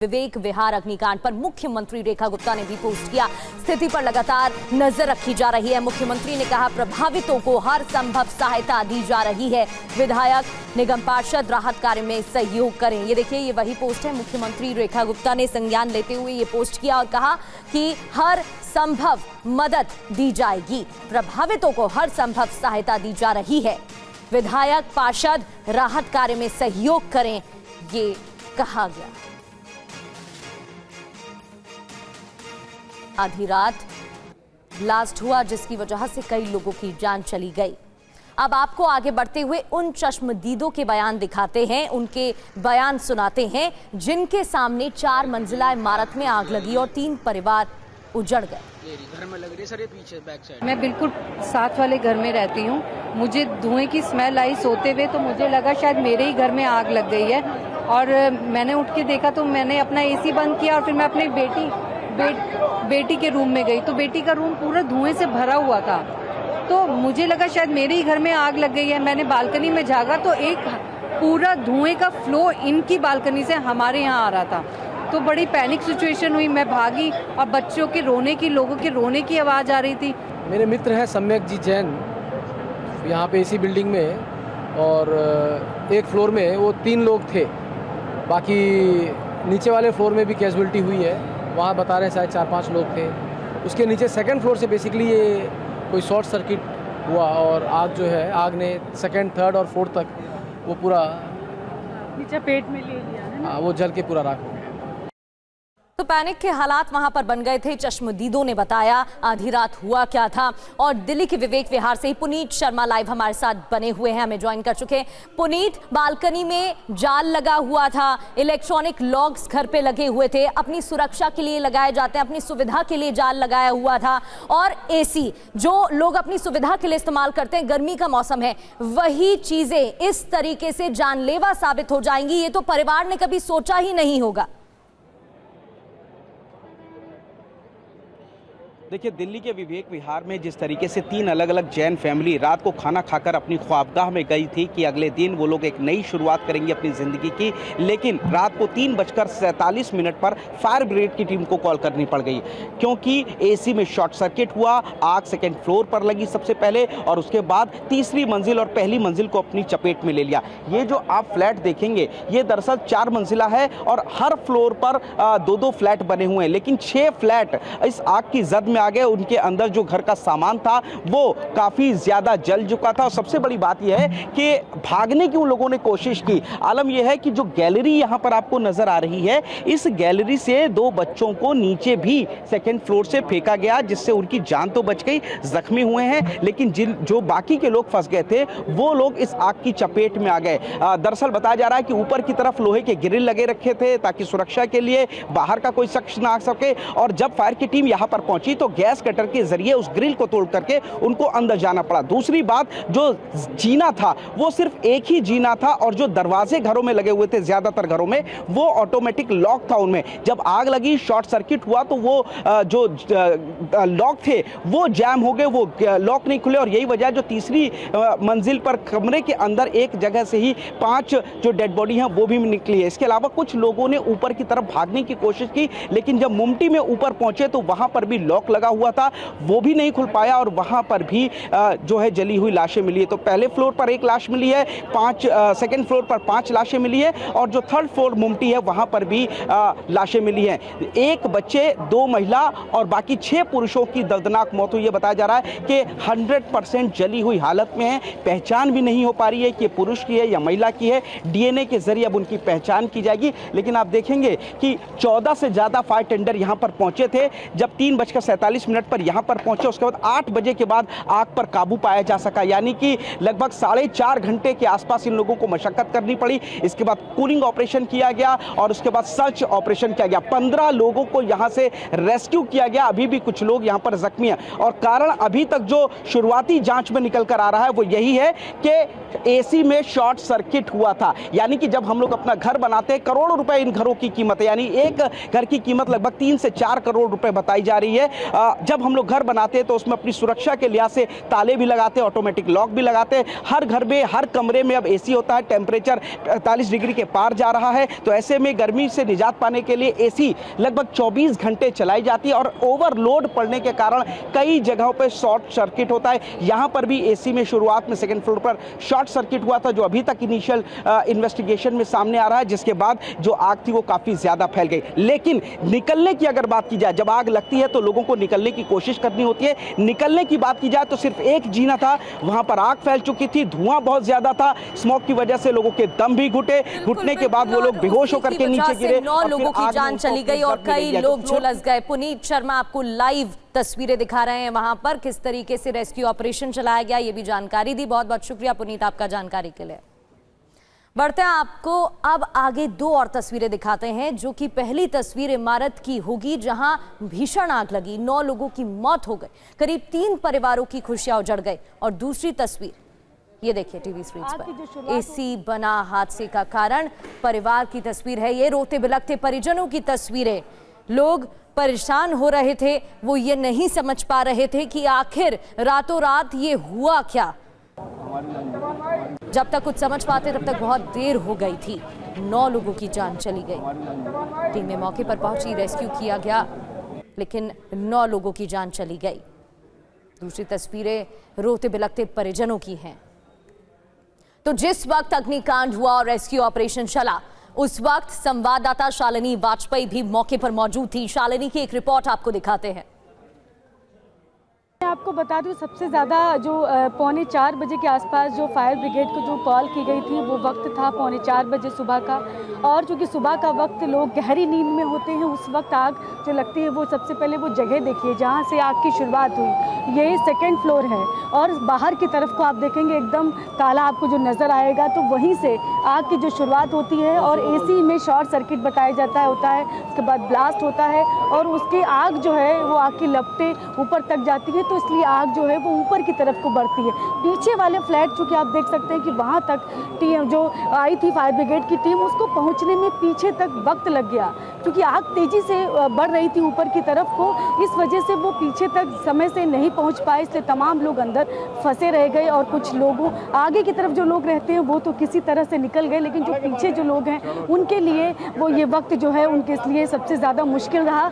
विवेक विहार अग्निकांड पर मुख्यमंत्री रेखा गुप्ता ने भी पोस्ट किया। स्थिति पर लगातार नजर रखी जा रही है। मुख्यमंत्री ने कहा प्रभावितों को हर संभव सहायता दी जा रही है। विधायक, निगम पार्षद राहत कार्य में सहयोग करें। ये देखिए, ये वही पोस्ट है। मुख्यमंत्री रेखा गुप्ता ने संज्ञान लेते हुए ये पोस्ट किया और कहा कि हर संभव मदद दी जाएगी। प्रभावितों को हर संभव सहायता दी जा रही है। विधायक, पार्षद राहत कार्य में सहयोग करें, ये कहा गया। आधी रात ब्लास्ट हुआ जिसकी वजह से कई लोगों की जान चली गई। अब आपको आगे बढ़ते हुए उन चश्मदीदों के बयान दिखाते हैं, उनके बयान सुनाते हैं जिनके सामने 4 मंजिला इमारत में आग लगी और 3 परिवार उजड़ गए। घर में लग रही है सर, ये पीछे बैक साइड। मैं बिल्कुल साथ वाले घर में रहती हूँ। मुझे धुएं की स्मेल आई सोते हुए, तो मुझे लगा शायद मेरे ही घर में आग लग गई है। और मैंने उठ के देखा तो मैंने अपना एसी बंद किया और फिर मैं अपनी बेटी के रूम में गई तो बेटी का रूम पूरा धुएं से भरा हुआ था। तो मुझे लगा शायद मेरे ही घर में आग लग गई है। मैंने बालकनी में झांका तो एक पूरा धुएं का फ्लो इनकी बालकनी से हमारे यहाँ आ रहा था। तो बड़ी पैनिक सिचुएशन हुई। मैं भागी और बच्चों के रोने की, लोगों के रोने की आवाज़ आ रही थी। मेरे मित्र हैं सम्यक जी जैन, यहाँ पे इसी बिल्डिंग में, और एक फ्लोर में वो 3 लोग थे। बाकी नीचे वाले फ्लोर में भी कैजुअलिटी हुई है, वहाँ बता रहे हैं शायद 4-5 लोग थे। उसके नीचे सेकंड फ्लोर से बेसिकली ये कोई शॉर्ट सर्किट हुआ और आग जो है, आग ने सेकंड, थर्ड और फोर्थ तक वो पूरा नीचे पेट में ले लिया, वो जल के पूरा राख हो गया। तो पैनिक के हालात वहां पर बन गए थे। चश्मदीदों ने बताया आधी रात हुआ क्या था। और दिल्ली के विवेक विहार से ही पुनीत शर्मा लाइव हमारे साथ बने हुए हैं, हमें ज्वाइन कर चुके हैं। पुनीत, बालकनी में जाल लगा हुआ था, इलेक्ट्रॉनिक लॉक्स घर पे लगे हुए थे, अपनी सुरक्षा के लिए लगाए जाते हैं, अपनी सुविधा के लिए जाल लगाया हुआ था, और एसी जो लोग अपनी सुविधा के लिए इस्तेमाल करते हैं, गर्मी का मौसम है, वही चीजें इस तरीके से जानलेवा साबित हो जाएंगी, ये तो परिवार ने कभी सोचा ही नहीं होगा। देखिए, दिल्ली के विवेक विहार में जिस तरीके से 3 अलग अलग जैन फैमिली रात को खाना खाकर अपनी ख्वाबगाह में गई थी कि अगले दिन वो लोग एक नई शुरुआत करेंगे अपनी ज़िंदगी की, लेकिन रात को 3:47 पर फायर ब्रिगेड की टीम को कॉल करनी पड़ गई क्योंकि एसी में शॉर्ट सर्किट हुआ। आग सेकेंड फ्लोर पर लगी सबसे पहले और उसके बाद तीसरी मंजिल और पहली मंजिल को अपनी चपेट में ले लिया। ये जो आप फ्लैट देखेंगे, ये दरअसल 4 मंजिला है और हर फ्लोर पर 2-2 फ्लैट बने हुए हैं, लेकिन 6 फ्लैट इस आग की जद में आ गए। उनके अंदर जो घर का सामान था वो काफी ज्यादा जल चुका था। और सबसे बड़ी बात यह है कि भागने की उन लोगों ने कोशिश की। आलम यह है कि जो गैलरी यहां पर आपको नजर आ रही है, इस गैलरी से 2 बच्चों को नीचे भी सेकंड फ्लोर से फेंका गया, जिससे उनकी जान तो बच गई, जख्मी हुए हैं, लेकिन जो बाकी के लोग फंस गए थे वो लोग इस आग की चपेट में आ गए। दरअसल बताया जा रहा है कि ऊपर की तरफ लोहे के ग्रिल लगे रखे थे ताकि सुरक्षा के लिए बाहर का कोई शख्स ना आ सके, और जब फायर की टीम यहां पर पहुंची तो गैस कटर के जरिए उस ग्रिल को तोड़ करके उनको अंदर जाना पड़ा। दूसरी बात, जो जीना था वो सिर्फ एक ही जीना था और जो दरवाजे घरों में लगे हुए थे ज्यादातर घरों में, वो ऑटोमेटिक लॉक था उनमें। जब आग लगी, शॉर्ट सर्किट हुआ तो वो जो लॉक थे वो जैम हो गए, वो लॉक नहीं खुले, और यही वजह जो तीसरी मंजिल पर कमरे के अंदर एक जगह से ही 5 जो डेड बॉडी हैं वो भी निकली है। इसके अलावा कुछ लोगों ने ऊपर की तरफ भागने की कोशिश की, लेकिन जब मुमटी में ऊपर पहुंचे तो वहां पर भी लॉक लगा हुआ था, वो भी नहीं खुल पाया और वहां पर भी जो है जली हुई लाशें मिली है। तो पहले फ्लोर पर 1 लाश मिली है, सेकंड फ्लोर पर 5 लाशें मिली है, और जो थर्ड फ्लोर मुमटी है वहां पर भी लाशें मिली हैं। 1 बच्चे, 2 महिला और बाकी 6 पुरुषों की दर्दनाक मौत हुई है। बताया जा रहा है कि 100% जली हुई हालत में है, पहचान भी नहीं हो पा रही है कि पुरुष की है या महिला की है। डीएनए के जरिए अब उनकी पहचान की जाएगी। लेकिन आप देखेंगे कि 14 से ज्यादा फायर टेंडर यहां पर पहुंचे थे। जब 3:47 पर यहां पर पहुंचे, उसके बाद 8 बजे के बाद आग पर काबू पाया जा सका, यानी कि लगभग 4.5 घंटे के आसपास इन लोगों को मशक्कत करनी पड़ी। इसके बाद कूलिंग ऑपरेशन किया गया और उसके बाद सर्च ऑपरेशन किया गया। 15 लोगों को यहां से रेस्क्यू किया गया। अभी भी कुछ लोग यहां पर जख्मी हैं और कारण अभी तक जो शुरुआती जांच में निकल कर आ रहा है वो यही है कि एसी में शॉर्ट सर्किट हुआ था। यानी कि जब हम लोग अपना घर बनाते हैं, करोड़ों रुपए इन घरों की कीमत है, यानी एक घर की कीमत लगभग 3 से 4 करोड़ रुपए बताई जा रही है। जब हम लोग घर बनाते हैं तो उसमें अपनी सुरक्षा के लिहाज से ताले भी लगाते हैं, ऑटोमेटिक लॉक भी लगाते हैं। हर घर में, हर कमरे में अब एसी होता है। टेम्परेचर 45 डिग्री के पार जा रहा है, तो ऐसे में गर्मी से निजात पाने के लिए एसी लगभग 24 घंटे चलाई जाती है और ओवरलोड पड़ने के कारण कई जगहों पर शॉर्ट सर्किट होता है। यहाँ पर भी एसी में शुरुआत में सेकेंड फ्लोर पर शॉर्ट सर्किट हुआ था, जो अभी तक इनिशियल इन्वेस्टिगेशन में सामने आ रहा है, जिसके बाद जो आग थी वो काफ़ी ज़्यादा फैल गई। लेकिन निकलने की अगर बात की जाए, जब आग लगती है तो लोगों को निकलने की कोशिश करनी होती है। निकलने की बात की जाए तो सिर्फ एक जीना था, वहां पर आग फैल चुकी थी, धुआं बहुत ज्यादा था। स्मोक की वजह से लोगों के दम भी घुटने के बाद वो लोग बेहोश होकर के नीचे गिरे। 9 लोगों की जान चली गई और कई लोग झुलस गए। पुनीत शर्मा आपको लाइव तस्वीरें दिखा रहे हैं वहां पर किस तरीके से रेस्क्यू ऑपरेशन चलाया गया, ये भी जानकारी दी। बहुत बहुत शुक्रिया पुनीत आपका जानकारी के लिए। बढ़ते हैं, आपको अब आगे 2 और तस्वीरें दिखाते हैं, जो कि पहली तस्वीर इमारत की होगी जहां भीषण आग लगी, 9 लोगों की मौत हो गई, करीब 3 परिवारों की खुशियां उजड़ गई। और दूसरी तस्वीर ये देखिए टीवी स्क्रीन पर, एसी बना हादसे का कारण। परिवार की तस्वीर है ये, रोते बिलखते परिजनों की तस्वीरें। लोग परेशान हो रहे थे, वो ये नहीं समझ पा रहे थे कि आखिर रातों रात ये हुआ क्या। जब तक कुछ समझ पाते तब तक बहुत देर हो गई थी। 9 लोगों की जान चली गई। टीमें मौके पर पहुंची, रेस्क्यू किया गया, लेकिन 9 लोगों की जान चली गई। दूसरी तस्वीरें रोते बिलखते परिजनों की हैं। तो जिस वक्त अग्निकांड हुआ और रेस्क्यू ऑपरेशन चला, उस वक्त संवाददाता शालिनी वाजपेयी भी मौके पर मौजूद थी। शालिनी की एक रिपोर्ट आपको दिखाते हैं। मैं आपको बता दूं, सबसे ज़्यादा जो 3:45 बजे के आसपास जो फायर ब्रिगेड को जो कॉल की गई थी, वो वक्त था 3:45 बजे सुबह का। और चूँकि सुबह का वक्त लोग गहरी नींद में होते हैं, उस वक्त आग जो लगती है वो सबसे पहले वो जगह देखिए जहाँ से आग की शुरुआत हुई। ये 2nd फ्लोर है और बाहर की तरफ को आप देखेंगे एकदम काला आपको जो नज़र आएगा, तो वहीं से आग की जो शुरुआत होती है। और एसी में शॉर्ट सर्किट बताया जाता होता है, उसके बाद ब्लास्ट होता है और उसकी आग जो है वो आग की लपटें ऊपर तक जाती है, तो इसलिए आग जो है वो ऊपर की तरफ को बढ़ती है। पीछे वाले फ्लैट चूँकि आप देख सकते हैं कि वहाँ तक टीम जो आई थी फायर ब्रिगेड की टीम, उसको पहुँचने में पीछे तक वक्त लग गया, क्योंकि आग तेज़ी से बढ़ रही थी ऊपर की तरफ को। इस वजह से वो पीछे तक समय से नहीं पहुँच पाए, इसलिए तमाम लोग अंदर फंसे रह गए। और कुछ लोगों आगे की तरफ जो लोग रहते हैं वो तो किसी तरह से निकल गए, लेकिन जो पीछे जो लोग हैं उनके लिए वो ये वक्त जो है उनके लिए सबसे ज़्यादा मुश्किल रहा।